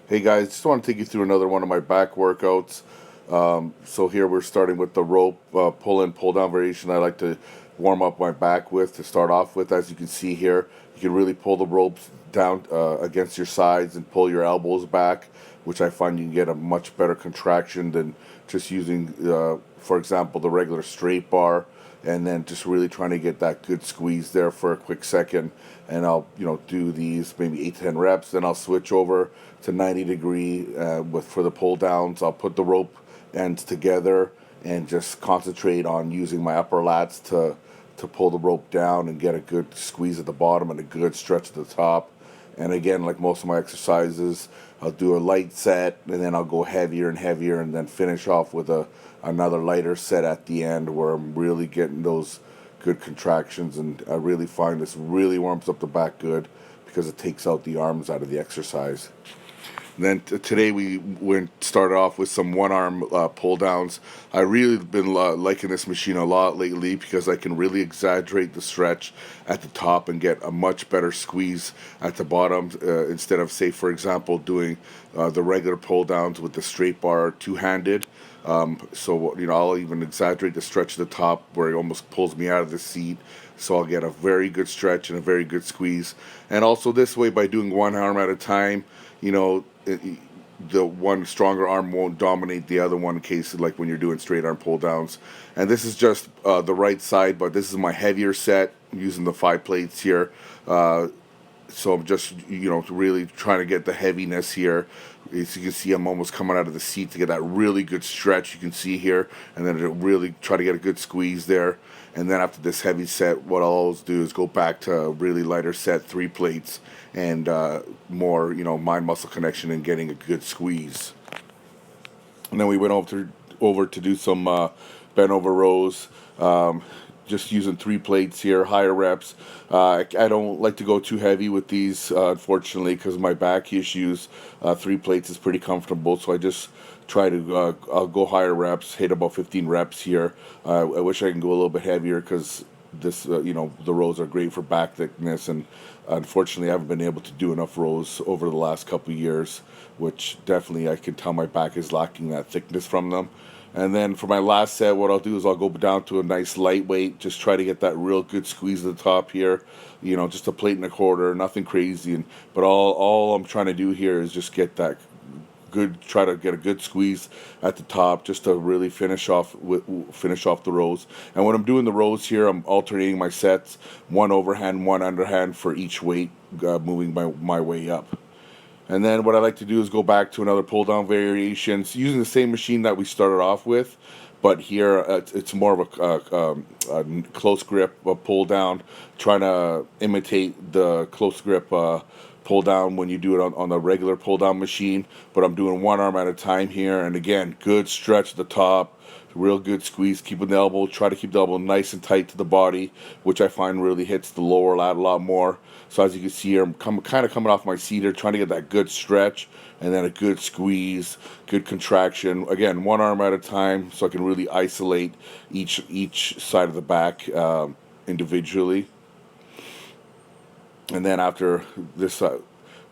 Hey guys, just want to take you through another one of my back workouts. So here we're starting with the rope pull in, pull down variation. I like to warm up my back with to start off with. As you can see here, you can really pull the ropes down against your sides and pull your elbows back, which I find you can get a much better contraction than just using, for example, the regular straight bar, and then just really trying to get that good squeeze there for a quick second. And I'll do these maybe 8 to 10 reps. Then I'll switch over to 90 degree with for the pull downs. I'll put the rope ends together and just concentrate on using my upper lats to pull the rope down and get a good squeeze at the bottom and a good stretch at the top. And again, like most of my exercises, I'll do a light set and then I'll go heavier and heavier and then finish off with another lighter set at the end where I'm really getting those good contractions. And I really find this really warms up the back good because it takes out the arms out of the exercise. And then today we started off with some one arm pull downs. I really been liking this machine a lot lately because I can really exaggerate the stretch at the top and get a much better squeeze at the bottom instead of, say, for example, doing the regular pull downs with the straight bar two-handed. So I'll even exaggerate the stretch at the top where it almost pulls me out of the seat. So I'll get a very good stretch and a very good squeeze. And also this way, by doing one arm at a time, the one stronger arm won't dominate the other one in case like when you're doing straight arm pull downs. And this is just the right side, but this is my heavier set using the 5 plates here. So I'm just really trying to get the heaviness here. As you can see, I'm almost coming out of the seat to get that really good stretch you can see here, and then really try to get a good squeeze there. And then after this heavy set, what I'll always do is go back to a really lighter set, 3 plates, and more mind muscle connection and getting a good squeeze. And then we went over to do some bent over rows. Just using 3 plates here, higher reps. I don't like to go too heavy with these, unfortunately, because of my back issues. 3 plates is pretty comfortable, so I just try to I'll go higher reps, hit about 15 reps here. I wish I can go a little bit heavier because this, the rows are great for back thickness, and unfortunately, I haven't been able to do enough rows over the last couple of years, which definitely I can tell my back is lacking that thickness from them. And then for my last set, what I'll do is I'll go down to a nice lightweight, just try to get that real good squeeze at the top here. Just a plate and a quarter, nothing crazy. But all I'm trying to do here is just get that try to get a good squeeze at the top, just to really finish off the rows. And when I'm doing the rows here, I'm alternating my sets, one overhand, one underhand for each weight, moving my way up. And then what I like to do is go back to another pull down variations using the same machine that we started off with, but here it's more of a close grip pull down, trying to imitate the close grip pull down when you do it on the regular pull down machine. But I'm doing one arm at a time here, and again, good stretch at the top, real good squeeze, keeping the elbow, try to keep the elbow nice and tight to the body, which I find really hits the lower lat a lot more. So as you can see here, I'm kind of coming off my seat here, trying to get that good stretch and then a good squeeze, good contraction. Again, one arm at a time, so I can really isolate each side of the back individually. And then after this,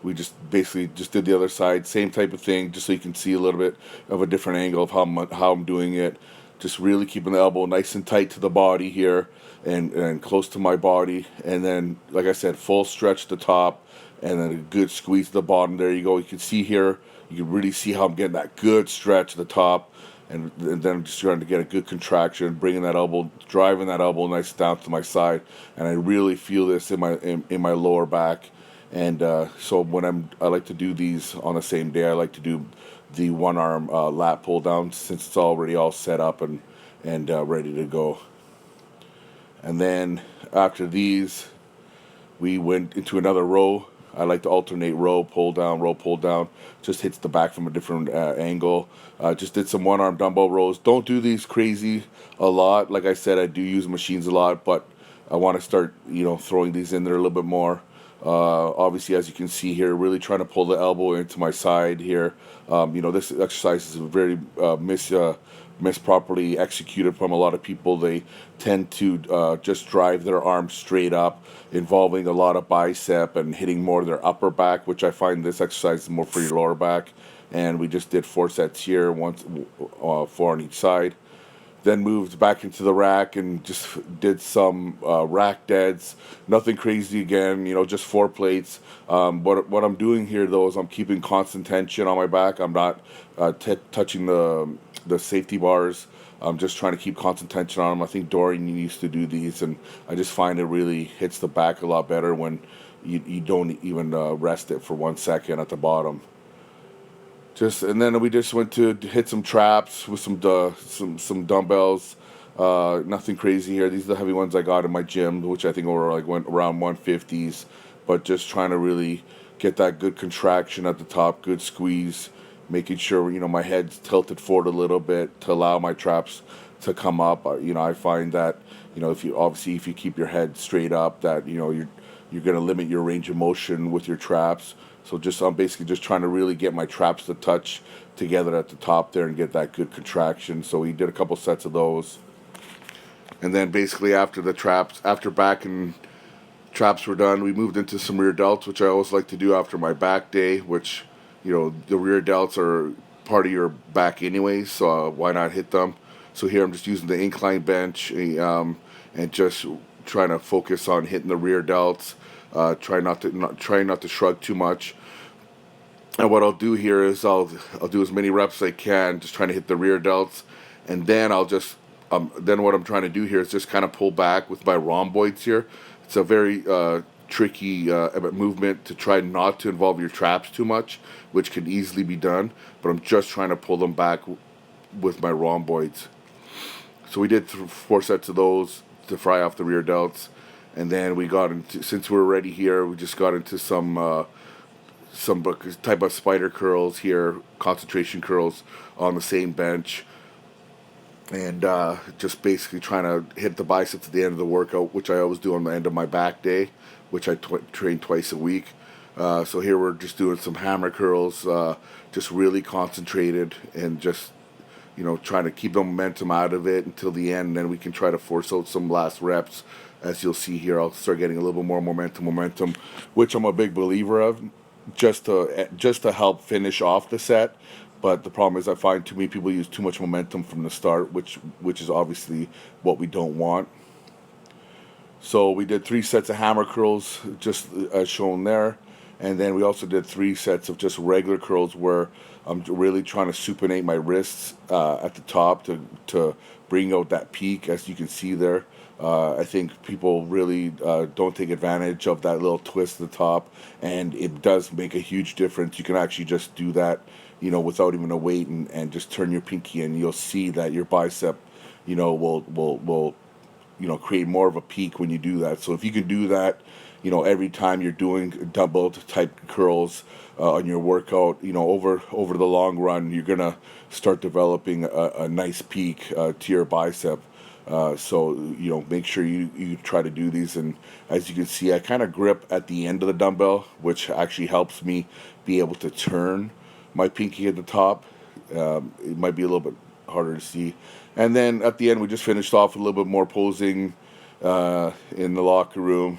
we just basically just did the other side, same type of thing, just so you can see a little bit of a different angle of how I'm doing it. Just really keeping the elbow nice and tight to the body here and close to my body. And then, like I said, full stretch at the top and then a good squeeze at the bottom. There you go. You can see here, you can really see how I'm getting that good stretch at the top. And then I'm just trying to get a good contraction, bringing that elbow, driving that elbow nice down to my side. And I really feel this in my lower back. And so when I like to do these on the same day, I like to do the one arm lat pull down since it's already all set up and ready to go. And then after these, we went into another row. I like to alternate row pull down, just hits the back from a different angle. Just did some one arm dumbbell rolls. Don't do these crazy a lot. Like I said, I do use machines a lot, but I want to start throwing these in there a little bit more. Obviously, as you can see here, really trying to pull the elbow into my side here. This exercise is very misproperly executed from a lot of people. They tend to just drive their arms straight up, involving a lot of bicep and hitting more of their upper back, which I find this exercise is more for your lower back. And we just did 4 sets here, 4 on each side. Then moved back into the rack and just did some rack deads. Nothing crazy again, just 4 plates. What I'm doing here though is I'm keeping constant tension on my back. I'm not touching the safety bars. I'm just trying to keep constant tension on them. I think Dorian used to do these, and I just find it really hits the back a lot better when you don't even rest it for 1 second at the bottom. And then we just went to hit some traps with some dumbbells. Nothing crazy here. These are the heavy ones I got in my gym, which I think went around 150s. But just trying to really get that good contraction at the top, good squeeze, making sure my head's tilted forward a little bit to allow my traps to come up. I find that if you keep your head straight up, that you're going to limit your range of motion with your traps. So I'm basically just trying to really get my traps to touch together at the top there and get that good contraction. So we did a couple sets of those. And then basically after back and traps were done, we moved into some rear delts, which I always like to do after my back day, which, the rear delts are part of your back anyways, so why not hit them? So here I'm just using the incline bench and just trying to focus on hitting the rear delts. Try not to shrug too much. And what I'll do here is I'll do as many reps as I can, just trying to hit the rear delts, and then I'll just then what I'm trying to do here is just kind of pull back with my rhomboids here. It's a very tricky movement to try not to involve your traps too much, which can easily be done, but I'm just trying to pull them back with my rhomboids. So we did 4 sets of those to fry off the rear delts. And then we got into, since we're already here, we just got into some type of spider curls here, concentration curls on the same bench. And just basically trying to hit the biceps at the end of the workout, which I always do on the end of my back day, which I train twice a week. So here we're just doing some hammer curls, just really concentrated and just, trying to keep the momentum out of it until the end. And then we can try to force out some last reps. As you'll see here, I'll start getting a little bit more momentum, which I'm a big believer of, just to help finish off the set. But the problem is I find too many people use too much momentum from the start, which is obviously what we don't want. So we did 3 sets of hammer curls, just as shown there. And then we also did 3 sets of just regular curls where I'm really trying to supinate my wrists at the top to bring out that peak, as you can see there. I think people really don't take advantage of that little twist at the top, and it does make a huge difference. You can actually just do that, without even a weight, and just turn your pinky, and you'll see that your bicep, will create more of a peak when you do that. So if you can do that, every time you're doing dumbbell type curls on your workout, over the long run, you're gonna start developing a nice peak to your bicep. So make sure you try to do these. And as you can see, I kind of grip at the end of the dumbbell, which actually helps me be able to turn my pinky at the top. It might be a little bit harder to see. And then at the end, we just finished off a little bit more posing in the locker room,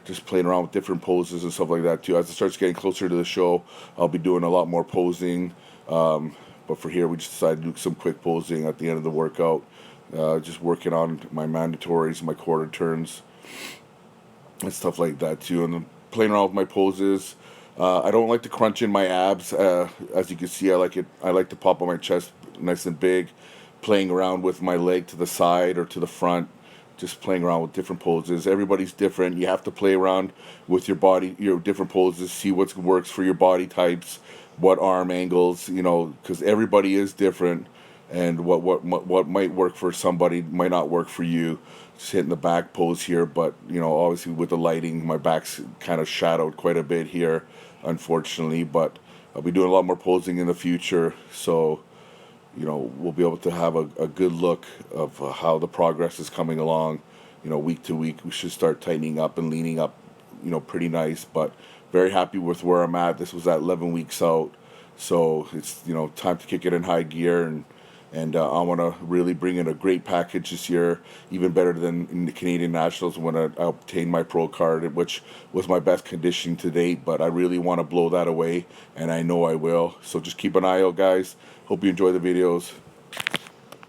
just playing around with different poses and stuff like that too. As it starts getting closer to the show, I'll be doing a lot more posing. But for here, we just decided to do some quick posing at the end of the workout. Just working on my mandatories, my quarter turns, and stuff like that too. And then playing around with my poses. I don't like to crunch in my abs. As you can see, I like to pop on my chest nice and big. Playing around with my leg to the side or to the front. Just playing around with different poses. Everybody's different. You have to play around with your body, your different poses. See what works for your body types, what arm angles. Because everybody is different. And what might work for somebody might not work for you. Just hitting the back pose here, but obviously with the lighting, my back's kind of shadowed quite a bit here, unfortunately. But I'll be doing a lot more posing in the future, so we'll be able to have a good look of how the progress is coming along. Week to week, we should start tightening up and leaning up, pretty nice. But very happy with where I'm at. This was at 11 weeks out, so it's time to kick it in high gear and And I want to really bring in a great package this year, even better than in the Canadian Nationals when I obtained my pro card, which was my best conditioning to date. But I really want to blow that away, and I know I will. So just keep an eye out, guys. Hope you enjoy the videos.